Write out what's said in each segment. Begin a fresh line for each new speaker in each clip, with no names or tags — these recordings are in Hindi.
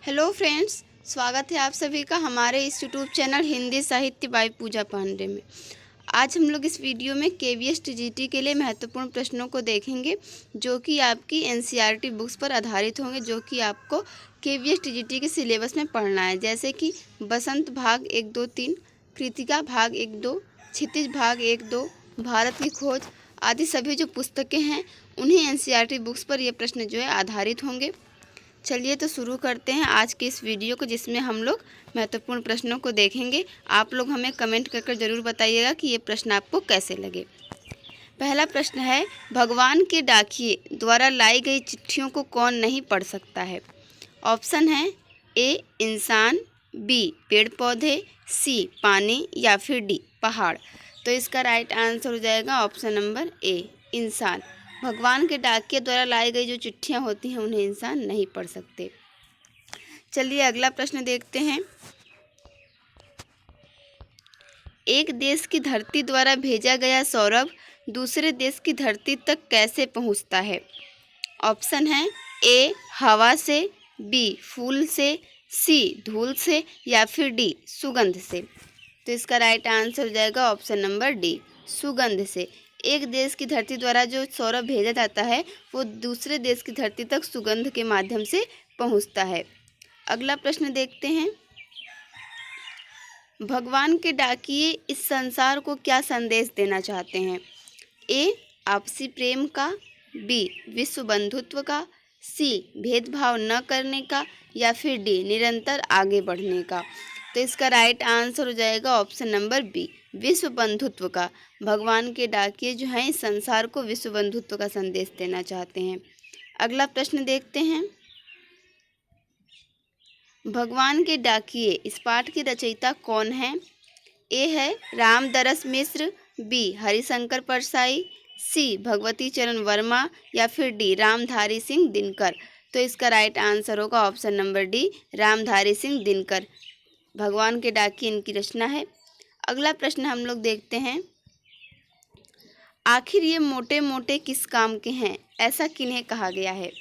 हेलो फ्रेंड्स, स्वागत है आप सभी का हमारे इस यूट्यूब चैनल हिंदी साहित्य बाय पूजा पांडे में। आज हम लोग इस वीडियो में केवीएस टीजीटी के लिए महत्वपूर्ण प्रश्नों को देखेंगे जो कि आपकी एनसीईआरटी बुक्स पर आधारित होंगे, जो कि आपको केवीएस टीजीटी के सिलेबस में पढ़ना है। जैसे कि बसंत भाग 1, 2, 3, कृतिका भाग 1, 2, क्षितिज भाग 1, 2, भारत की खोज आदि सभी जो पुस्तकें हैं उन्हीं एनसीईआरटी बुक्स पर ये प्रश्न जो है आधारित होंगे। चलिए तो शुरू करते हैं आज के इस वीडियो को, जिसमें हम लोग महत्वपूर्ण प्रश्नों को देखेंगे। आप लोग हमें कमेंट कर ज़रूर बताइएगा कि ये प्रश्न आपको कैसे लगे। पहला प्रश्न है, भगवान के डाकिए द्वारा लाई गई चिट्ठियों को कौन नहीं पढ़ सकता है? ऑप्शन है ए इंसान, बी पेड़ पौधे, सी पानी या फिर डी पहाड़। तो इसका राइट आंसर हो जाएगा ऑप्शन नंबर ए इंसान। भगवान के डाकिए द्वारा लाई गई जो चिट्ठियां होती हैं उन्हें इंसान नहीं पढ़ सकते। चलिए अगला प्रश्न देखते हैं। एक देश की धरती द्वारा भेजा गया सौरभ दूसरे देश की धरती तक कैसे पहुंचता है? ऑप्शन है ए हवा से, बी फूल से, सी धूल से या फिर डी सुगंध से। तो इसका राइट आंसर हो जाएगा ऑप्शन नंबर डी सुगंध से। एक देश की धरती द्वारा जो सौरभ भेजा जाता है वो दूसरे देश की धरती तक सुगंध के माध्यम से पहुंचता है। अगला प्रश्न देखते हैं। भगवान के डाकिये इस संसार को क्या संदेश देना चाहते हैं? ए आपसी प्रेम का, बी विश्व बंधुत्व का, सी भेदभाव न करने का या फिर डी निरंतर आगे बढ़ने का। तो इसका राइट आंसर हो जाएगा ऑप्शन नंबर बी विश्व बंधुत्व का। भगवान के डाकिये जो हैं इस संसार को विश्व बंधुत्व का संदेश देना चाहते हैं। अगला प्रश्न देखते हैं। भगवान के डाकिये इस पाठ के रचयिता कौन है? ए है रामदरस मिश्र, बी हरिशंकर परसाई, सी भगवती चरण वर्मा या फिर डी रामधारी सिंह दिनकर। तो इसका राइट आंसर होगा option number D Ramdhari Singh Dinkar. भगवान के डाकिये इनकी रचना है। अगला प्रश्न हम लोग देखते हैं। आखिर ये मोटे मोटे किस काम के हैं, ऐसा किन्हें कहा गया है?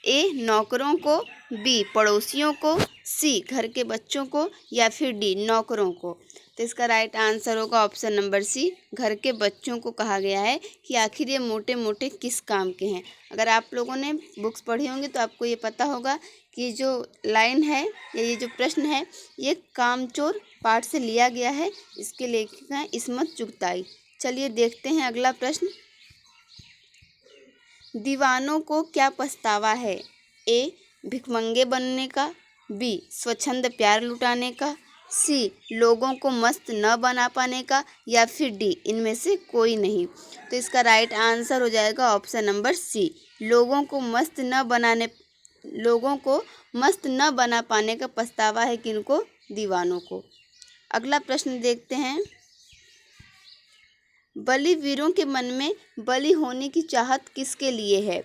ए नौकरों को, बी पड़ोसियों को, सी घर के बच्चों को या फिर डी नौकरों को। तो इसका राइट आंसर होगा ऑप्शन नंबर सी घर के बच्चों को कहा गया है कि आखिर ये मोटे मोटे किस काम के हैं। अगर आप लोगों ने बुक्स पढ़ी होंगी तो आपको ये पता होगा कि जो लाइन है या ये जो प्रश्न है ये कामचोर पाठ से लिया गया है। इसके लेखक हैं इस्मत चुगताई। चलिए देखते हैं अगला प्रश्न। दीवानों को क्या पछतावा है? ए भिखमंगे बनने का, बी स्वच्छंद प्यार लुटाने का, सी लोगों को मस्त न बना पाने का या फिर डी इनमें से कोई नहीं। तो इसका राइट आंसर हो जाएगा ऑप्शन नंबर सी लोगों को मस्त न बना पाने का पछतावा है किनको? दीवानों को। अगला प्रश्न देखते हैं। बलिवीरों के मन में बलि होने की चाहत किसके लिए है?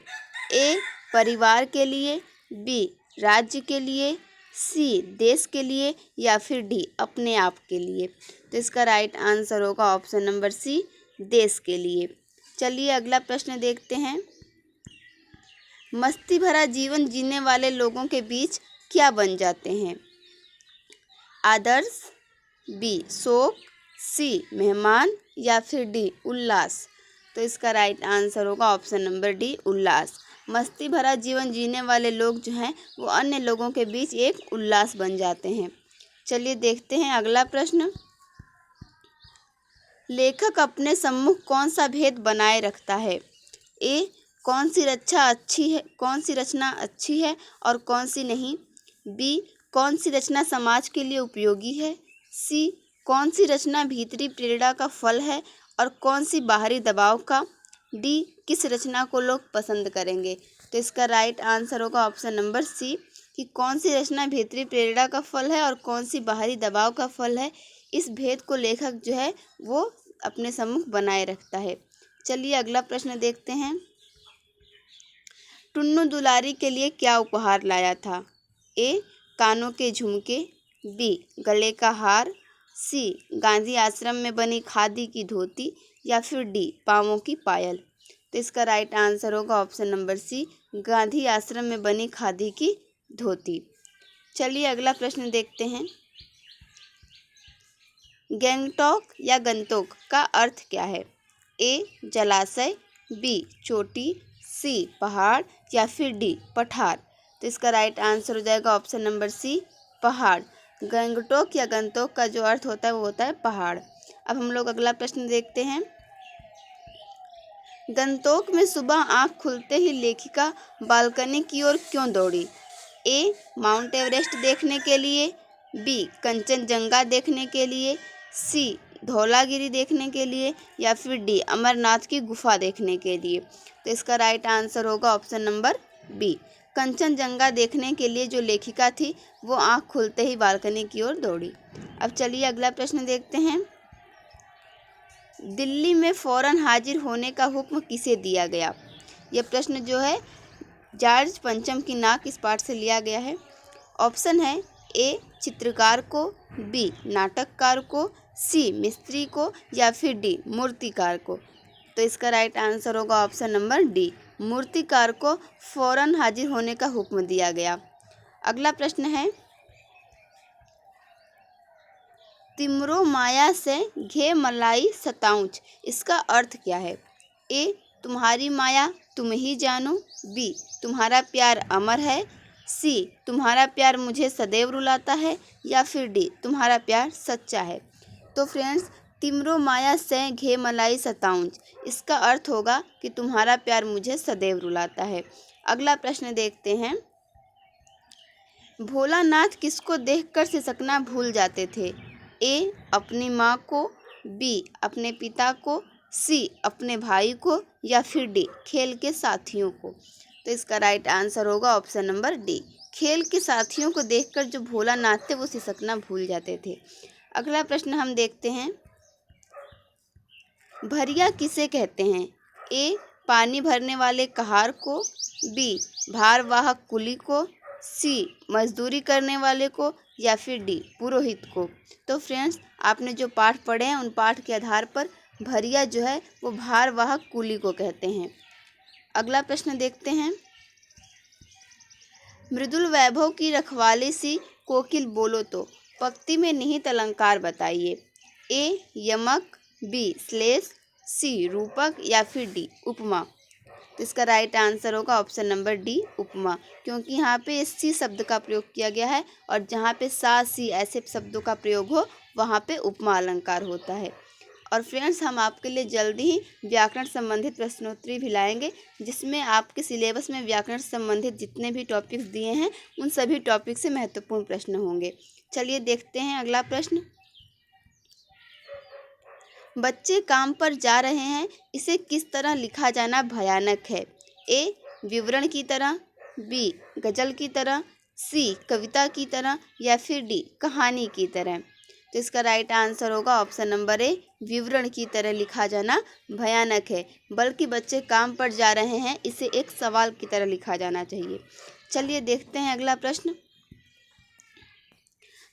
ए परिवार के लिए, बी राज्य के लिए, सी देश के लिए या फिर डी अपने आप के लिए। तो इसका राइट आंसर होगा ऑप्शन नंबर सी देश के लिए। चलिए अगला प्रश्न देखते हैं। मस्ती भरा जीवन जीने वाले लोगों के बीच क्या बन जाते हैं? आदर्श, बी शोक, सी मेहमान या फिर डी उल्लास। तो इसका राइट आंसर होगा ऑप्शन नंबर डी उल्लास। मस्ती भरा जीवन जीने वाले लोग जो हैं वो अन्य लोगों के बीच एक उल्लास बन जाते हैं। चलिए देखते हैं अगला प्रश्न। लेखक अपने सम्मुख कौन सा भेद बनाए रखता है? ए कौन सी रचना अच्छी है और कौन सी नहीं, बी कौन सी रचना समाज के लिए उपयोगी है, सी कौन सी रचना भीतरी प्रेरणा का फल है और कौन सी बाहरी दबाव का, डी किस रचना को लोग पसंद करेंगे। तो इसका राइट आंसर होगा ऑप्शन नंबर सी कि कौन सी रचना भीतरी प्रेरणा का फल है और कौन सी बाहरी दबाव का फल है। इस भेद को लेखक जो है वो अपने सम्मुख बनाए रखता है। चलिए अगला प्रश्न देखते हैं। टुन्नू दुलारी के लिए क्या उपहार लाया था? ए कानों के झुमके, बी गले का हार, सी गांधी आश्रम में बनी खादी की धोती या फिर डी पाँवों की पायल। तो इसका राइट आंसर होगा ऑप्शन नंबर सी गांधी आश्रम में बनी खादी की धोती। चलिए अगला प्रश्न देखते हैं। गैंगटॉक या गंतोक का अर्थ क्या है? ए जलाशय, बी चोटी, सी पहाड़ या फिर डी पठार। तो इसका राइट आंसर हो जाएगा ऑप्शन नंबर सी पहाड़। गैंगटॉक या गंतोक का जो अर्थ होता है वो होता है पहाड़। अब हम लोग अगला प्रश्न देखते हैं। गंतोक में सुबह आंख खुलते ही लेखिका बालकनी की ओर क्यों दौड़ी? ए माउंट एवरेस्ट देखने के लिए, बी कंचनजंगा देखने के लिए, सी धौलागिरी देखने के लिए या फिर डी अमरनाथ की गुफा देखने के लिए। तो इसका राइट आंसर होगा ऑप्शन नंबर बी कंचनजंगा देखने के लिए जो लेखिका थी वो आंख खुलते ही बालकनी की ओर दौड़ी। अब चलिए अगला प्रश्न देखते हैं। दिल्ली में फौरन हाजिर होने का हुक्म किसे दिया गया? यह प्रश्न जो है जॉर्ज पंचम की नाक इस पाठ से लिया गया है। ऑप्शन है ए चित्रकार को, बी नाटककार को, सी मिस्त्री को या फिर डी मूर्तिकार को। तो इसका राइट आंसर होगा ऑप्शन नंबर डी मूर्तिकार को फौरन हाजिर होने का हुक्म दिया गया। अगला प्रश्न है। तिमरो माया से घे मलाई सताऊच, इसका अर्थ क्या है? ए तुम्हारी माया तुम ही जानो, बी तुम्हारा प्यार अमर है, सी तुम्हारा प्यार मुझे सदैव रुलाता है या फिर डी तुम्हारा प्यार सच्चा है। तो फ्रेंड्स तिमरो माया से घे मलाई सताऊंच, इसका अर्थ होगा कि तुम्हारा प्यार मुझे सदैव रुलाता है। अगला प्रश्न देखते हैं। भोलानाथ किसको देखकर सिसकना भूल जाते थे? ए अपनी माँ को, बी अपने पिता को, सी अपने भाई को या फिर डी खेल के साथियों को। तो इसका राइट आंसर होगा ऑप्शन नंबर डी खेल के साथियों को देखकर जो भोलानाथ थे वो सिसकना भूल जाते थे। अगला प्रश्न हम देखते हैं। भरिया किसे कहते हैं? ए पानी भरने वाले कहार को, बी भारवाहक कुली को, सी मजदूरी करने वाले को या फिर डी पुरोहित को। तो फ्रेंड्स आपने जो पाठ पढ़े हैं उन पाठ के आधार पर भरिया जो है वो भारवाहक कुली को कहते हैं। अगला प्रश्न देखते हैं। मृदुल वैभव की रखवाली सी कोकिल बोलो तो पंक्ति में निहित अलंकार बताइए। ए यमक, बी श्लेष, सी रूपक या फिर डी उपमा। तो इसका राइट आंसर होगा ऑप्शन नंबर डी उपमा, क्योंकि यहाँ पे सी शब्द का प्रयोग किया गया है और जहाँ पे सा सी ऐसे शब्दों का प्रयोग हो वहाँ पे उपमा अलंकार होता है। और फ्रेंड्स हम आपके लिए जल्दी ही व्याकरण संबंधित प्रश्नोत्तरी भी लाएंगे जिसमें आपके सिलेबस में व्याकरण संबंधित जितने भी टॉपिक्स दिए हैं उन सभी टॉपिक से महत्वपूर्ण प्रश्न होंगे। चलिए देखते हैं अगला प्रश्न। बच्चे काम पर जा रहे हैं, इसे किस तरह लिखा जाना भयानक है? ए विवरण की तरह, बी गजल की तरह, सी कविता की तरह या फिर डी कहानी की तरह। तो इसका राइट आंसर होगा ऑप्शन नंबर ए विवरण की तरह लिखा जाना भयानक है, बल्कि बच्चे काम पर जा रहे हैं इसे एक सवाल की तरह लिखा जाना चाहिए। चलिए देखते हैं अगला प्रश्न।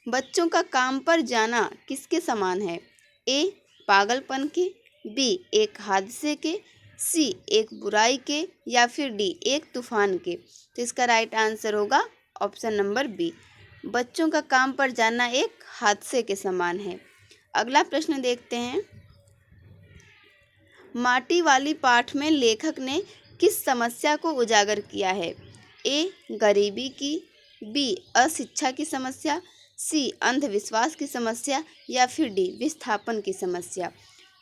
बच्चों का काम पर जाना किसके समान है? ए पागलपन के, बी एक हादसे के, सी एक बुराई के या फिर डी एक तूफान के। तो इसका राइट आंसर होगा ऑप्शन नंबर बी बच्चों का काम पर जाना एक हादसे के समान है। अगला प्रश्न देखते हैं। माटी वाली पाठ में लेखक ने किस समस्या को उजागर किया है? ए गरीबी की, बी अशिक्षा की समस्या, सी अंधविश्वास की समस्या या फिर डी विस्थापन की समस्या।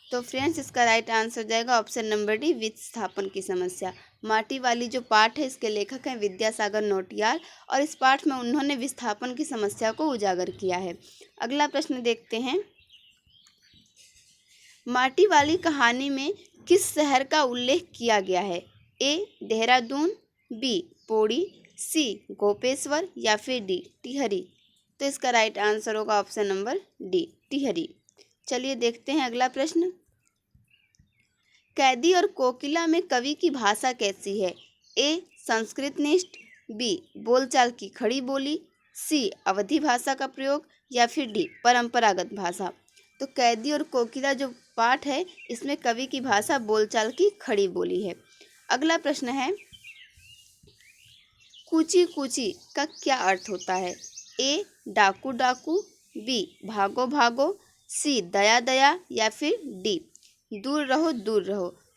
तो फ्रेंड्स इसका राइट आंसर हो जाएगा ऑप्शन नंबर डी विस्थापन की समस्या। माटी वाली जो पाठ है इसके लेखक हैं विद्यासागर नौटियाल और इस पाठ में उन्होंने विस्थापन की समस्या को उजागर किया है। अगला प्रश्न देखते हैं। माटी वाली कहानी में किस शहर का उल्लेख किया गया है? ए देहरादून, बी पौड़ी, सी गोपेश्वर या फिर डी टिहरी। तो इसका राइट आंसर होगा ऑप्शन नंबर डी टिहरी। चलिए देखते हैं अगला प्रश्न। कैदी और कोकिला में कवि की भाषा कैसी है? ए संस्कृतनिष्ठ, बी बोलचाल की खड़ी बोली, सी अवधी भाषा का प्रयोग या फिर डी परंपरागत भाषा। तो कैदी और कोकिला जो पाठ है इसमें कवि की भाषा बोलचाल की खड़ी बोली है। अगला प्रश्न है। कूची कूची का क्या अर्थ होता है? ए डाकू डाकू, बी भागो भागो, सी दया दया या फिर डी दूर रहो।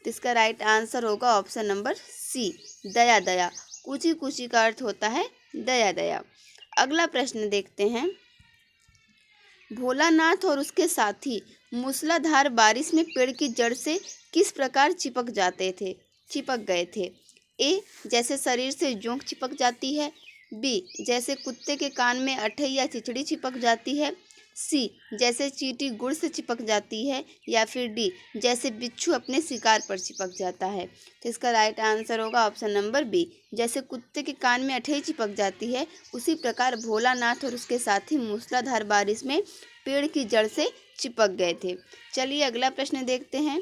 तो इसका राइट आंसर होगा ऑप्शन नंबर सी, दया दया। कूची कूची का अर्थ होता है दया दया। अगला प्रश्न देखते हैं। भोलानाथ और उसके साथी मूसलाधार बारिश में पेड़ की जड़ से किस प्रकार चिपक गए थे। ए जैसे शरीर से जोंक चिपक जाती है, बी जैसे कुत्ते के कान में अठई या चिचड़ी चिपक जाती है, सी जैसे चींटी गुड़ से चिपक जाती है, या फिर डी जैसे बिच्छू अपने शिकार पर चिपक जाता है। तो इसका राइट आंसर होगा ऑप्शन नंबर बी, जैसे कुत्ते के कान में अठई चिपक जाती है उसी प्रकार भोलानाथ और उसके साथी मूसलाधार बारिश में पेड़ की जड़ से चिपक गए थे। चलिए अगला प्रश्न देखते हैं।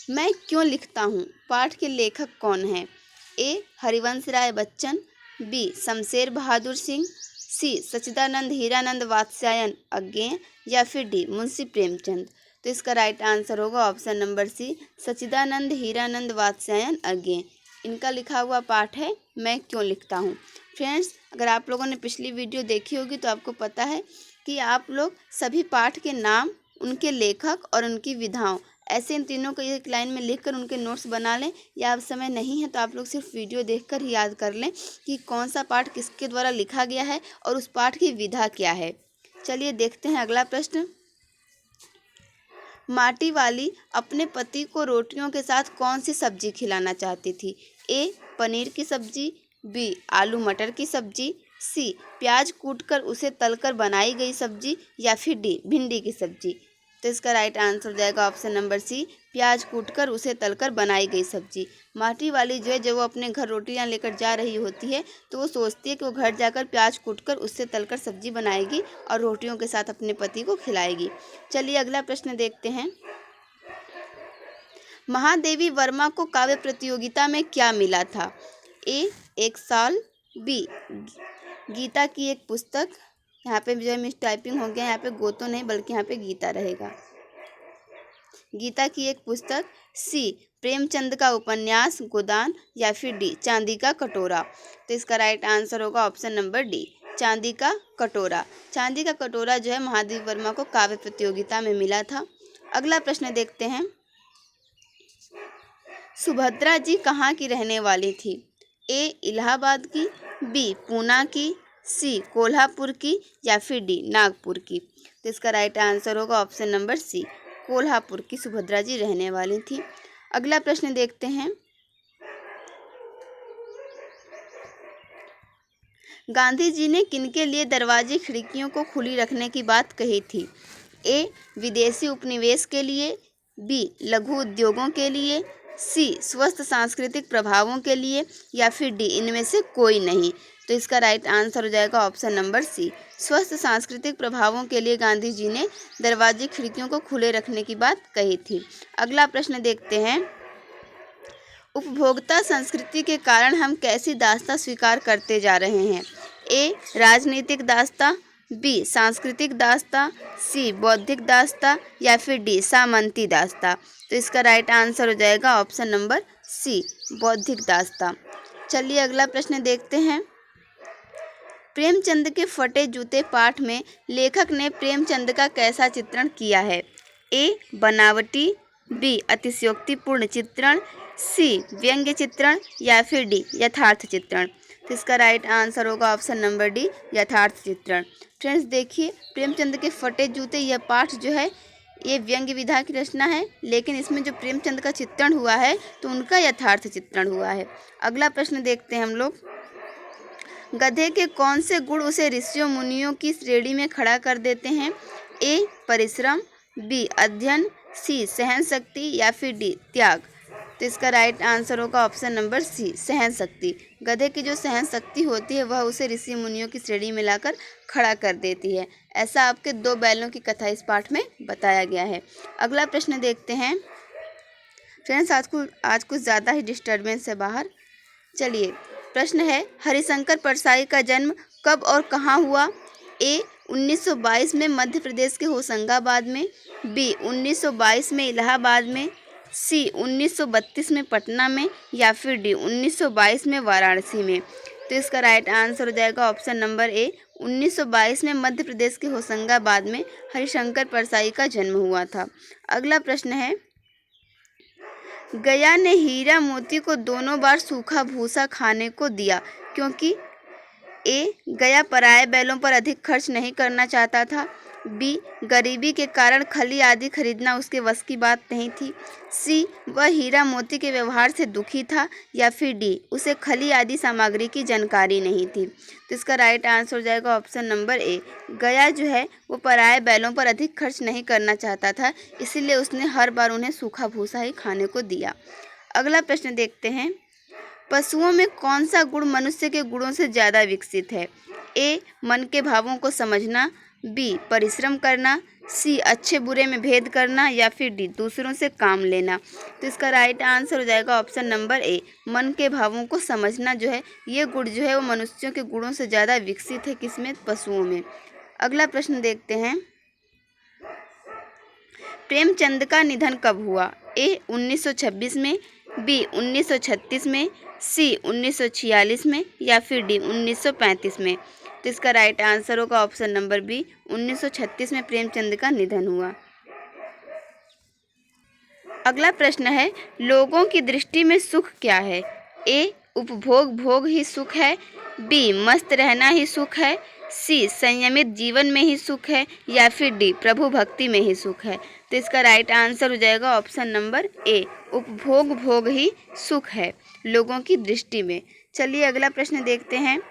मैं क्यों लिखता हूँ पाठ के लेखक कौन है। ए हरिवंश राय बच्चन, बी शमशेर बहादुर सिंह, सी सच्चिदानंद हीरानंद वात्स्यायन अज्ञेय, या फिर डी मुंशी प्रेमचंद। तो इसका राइट आंसर होगा ऑप्शन नंबर सी, सच्चिदानंद हीरानंद वात्स्यायन अज्ञेय। इनका लिखा हुआ पाठ है मैं क्यों लिखता हूँ। फ्रेंड्स, अगर आप लोगों ने पिछली वीडियो देखी होगी तो आपको पता है कि आप लोग सभी पाठ के नाम, उनके लेखक और उनकी विधाओं ऐसे इन तीनों को एक लाइन में लिखकर उनके नोट्स बना लें, या अब समय नहीं है तो आप लोग सिर्फ वीडियो देखकर ही याद कर लें कि कौन सा पाठ किसके द्वारा लिखा गया है और उस पाठ की विधा क्या है। चलिए देखते हैं अगला प्रश्न। माटी वाली अपने पति को रोटियों के साथ कौन सी सब्जी खिलाना चाहती थी। ए पनीर की सब्जी, बी आलू मटर की सब्जी, सी प्याज कूटकर उसे तलकर बनाई गई सब्जी, या फिर डी भिंडी की सब्जी। तो इसका राइट आंसर हो जाएगा ऑप्शन नंबर सी, प्याज कूटकर उसे तलकर बनाई गई सब्जी। माटी वाली जो है जब वो अपने घर रोटियां लेकर जा रही होती है तो वो सोचती है कि वो घर जाकर प्याज कूटकर उससे तलकर सब्जी बनाएगी और रोटियों के साथ अपने पति को खिलाएगी। चलिए अगला प्रश्न देखते हैं। महादेवी वर्मा को काव्य प्रतियोगिता में क्या मिला था। ए एक साल, बी गीता की एक पुस्तक, यहाँ पे जो है मिस टाइपिंग हो गया, यहाँ पे गोतो नहीं बल्कि यहाँ पे गीता रहेगा, गीता की एक पुस्तक, सी प्रेमचंद का उपन्यास गोदान, या फिर डी चांदी का कटोरा। तो इसका राइट आंसर होगा ऑप्शन नंबर डी, चांदी का कटोरा। चांदी का कटोरा जो है महादेवी वर्मा को काव्य प्रतियोगिता में मिला था। अगला प्रश्न देखते हैं। सुभद्रा जी कहाँ की रहने वाली थी। ए इलाहाबाद की, बी पूना की, सी कोल्हापुर की, या फिर डी नागपुर की। तो इसका राइट आंसर होगा ऑप्शन नंबर सी, कोल्हापुर की सुभद्रा जी रहने वाली थी। अगला प्रश्न देखते हैं। गांधी जी ने किनके लिए दरवाजे खिड़कियों को खुली रखने की बात कही थी। ए विदेशी उपनिवेश के लिए, बी लघु उद्योगों के लिए, सी स्वस्थ सांस्कृतिक प्रभावों के लिए, या फिर डी इनमें से कोई नहीं। तो इसका राइट आंसर हो जाएगा ऑप्शन नंबर सी, स्वस्थ सांस्कृतिक प्रभावों के लिए गांधी जी ने दरवाजे खिड़कियों को खुले रखने की बात कही थी। अगला प्रश्न देखते हैं। उपभोक्ता संस्कृति के कारण हम कैसी दास्तां स्वीकार करते जा रहे हैं। ए राजनीतिक दास्तां, बी सांस्कृतिक दास्तां, सी बौद्धिक दास्तां, या फिर डी सामंती दास्तां। तो इसका राइट आंसर हो जाएगा ऑप्शन नंबर सी, बौद्धिक दास्तां। चलिए अगला प्रश्न देखते हैं। प्रेमचंद के फटे जूते पाठ में लेखक ने प्रेमचंद का कैसा चित्रण किया है। ए बनावटी, बी अतिशयोक्तिपूर्ण चित्रण, सी व्यंग्य चित्रण, या फिर डी यथार्थ चित्रण। तो इसका राइट आंसर होगा ऑप्शन नंबर डी, यथार्थ चित्रण। फ्रेंड्स देखिए, प्रेमचंद के फटे जूते यह पाठ जो है ये व्यंग्य विधा की रचना है, लेकिन इसमें जो प्रेमचंद का चित्रण हुआ है तो उनका यथार्थ चित्रण हुआ है। अगला प्रश्न देखते हैं हम लोग। गधे के कौन से गुण उसे ऋषियों मुनियों की श्रेणी में खड़ा कर देते हैं। ए परिश्रम, बी अध्ययन, सी सहन शक्ति, या फिर डी त्याग। तो इसका राइट आंसर होगा ऑप्शन नंबर सी, सहन शक्ति। गधे की जो सहन शक्ति होती है वह उसे ऋषि मुनियों की श्रेणी में लाकर खड़ा कर देती है। ऐसा आपके दो बैलों की कथा इस पाठ में बताया गया है। अगला प्रश्न देखते हैं। फ्रेंड्स आज कुछ ज़्यादा ही डिस्टर्बेंस है बाहर। चलिए प्रश्न है, हरिशंकर परसाई का जन्म कब और कहाँ हुआ। ए 1922 में मध्य प्रदेश के होशंगाबाद में, बी 1922 में इलाहाबाद में, सी 1932 में पटना में, या फिर डी 1922 में वाराणसी में। तो इसका राइट आंसर हो जाएगा ऑप्शन नंबर ए। 1922 में मध्य प्रदेश के होशंगाबाद में हरिशंकर परसाई का जन्म हुआ था। अगला प्रश्न है, गया ने हीरा मोती को दोनों बार सूखा भूसा खाने को दिया क्योंकि ए, गया पराये बैलों पर अधिक खर्च नहीं करना चाहता था, बी, गरीबी के कारण खली आदि खरीदना उसके वश की बात नहीं थी, सी, वह हीरा मोती के व्यवहार से दुखी था, या फिर डी, उसे खली आदि सामग्री की जानकारी नहीं थी। तो इसका राइट आंसर हो जाएगा ऑप्शन नंबर ए। गया जो है वो पराये बैलों पर अधिक खर्च नहीं करना चाहता था, इसीलिए उसने हर बार उन्हें सूखा भूसा ही खाने को दिया। अगला प्रश्न देखते हैं, पशुओं में कौन सा गुण मनुष्य के गुणों से ज़्यादा विकसित है? ए, मन के भावों को समझना, बी, परिश्रम करना, सी, अच्छे बुरे में भेद करना, या फिर डी, दूसरों से काम लेना। तो इसका राइट आंसर हो जाएगा ऑप्शन नंबर ए। मन के भावों को समझना जो है ये गुण जो है वो मनुष्यों के गुणों से ज़्यादा विकसित है, किसमें? पशुओं में। अगला प्रश्न देखते हैं, प्रेमचंद का निधन कब हुआ? ए, 1926 में, बी, 1936 में, सी, 1946 में, या फिर डी, 1935 में। तो इसका राइट आंसर होगा ऑप्शन नंबर बी। 1936 में प्रेमचंद का निधन हुआ। अगला प्रश्न है, लोगों की दृष्टि में सुख क्या है? ए, उपभोग भोग ही सुख है, बी, मस्त रहना ही सुख है, सी, संयमित जीवन में ही सुख है, या फिर डी, प्रभु भक्ति में ही सुख है। तो इसका राइट आंसर हो जाएगा ऑप्शन नंबर ए। उपभोग भोग ही सुख है लोगों की दृष्टि में। चलिए अगला प्रश्न देखते हैं,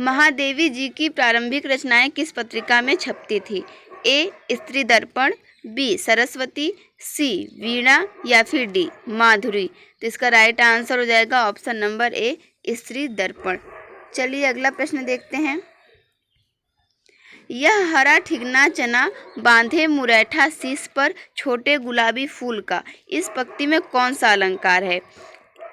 महादेवी जी की प्रारंभिक रचनाएं किस पत्रिका में छपती थी? ए, स्त्री दर्पण, बी, सरस्वती, सी, वीणा, या फिर डी, माधुरी। तो इसका राइट आंसर हो जाएगा ऑप्शन नंबर ए, स्त्री दर्पण। चलिए अगला प्रश्न देखते हैं, यह हरा ठिगना चना बांधे मुरैठा शीश पर छोटे गुलाबी फूल का इस पंक्ति में कौन सा अलंकार है?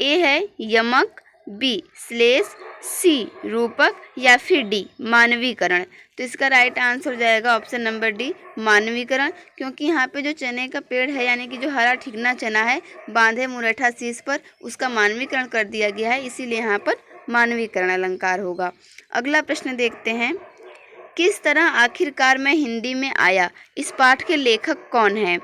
ए है यमक, बी, श्लेष, सी, रूपक, या फिर डी, मानवीकरण। तो इसका राइट आंसर हो जाएगा ऑप्शन नंबर डी, मानवीकरण, क्योंकि यहाँ पे जो चने का पेड़ है यानी कि जो हरा ठिगना चना है बांधे मुरैठा शीश पर, उसका मानवीकरण कर दिया गया है, इसीलिए यहाँ पर मानवीकरण अलंकार होगा। अगला प्रश्न देखते हैं, किस तरह आखिरकार मैं हिंदी में आया इस पाठ के लेखक कौन हैं?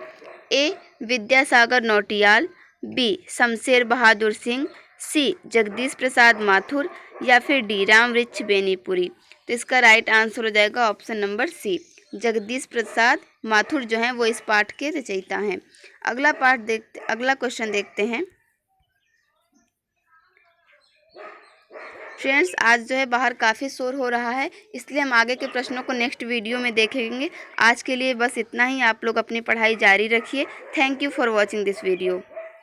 ए, विद्यासागर नौटियाल, बी, शमशेर बहादुर सिंह, सी, जगदीश प्रसाद माथुर, या फिर डी, रामवृक्ष बेनीपुरी। तो इसका राइट आंसर हो जाएगा option number C, Jagdish Prasad Mathur जो हैं वो इस पाठ के रचयिता हैं। अगला क्वेश्चन देखते हैं, फ्रेंड्स आज जो है बाहर काफ़ी शोर हो रहा है, इसलिए हम आगे के प्रश्नों को नेक्स्ट वीडियो में देखेंगे। आज के लिए बस इतना ही। आप लोग अपनी पढ़ाई जारी रखिए। Thank you for watching this video.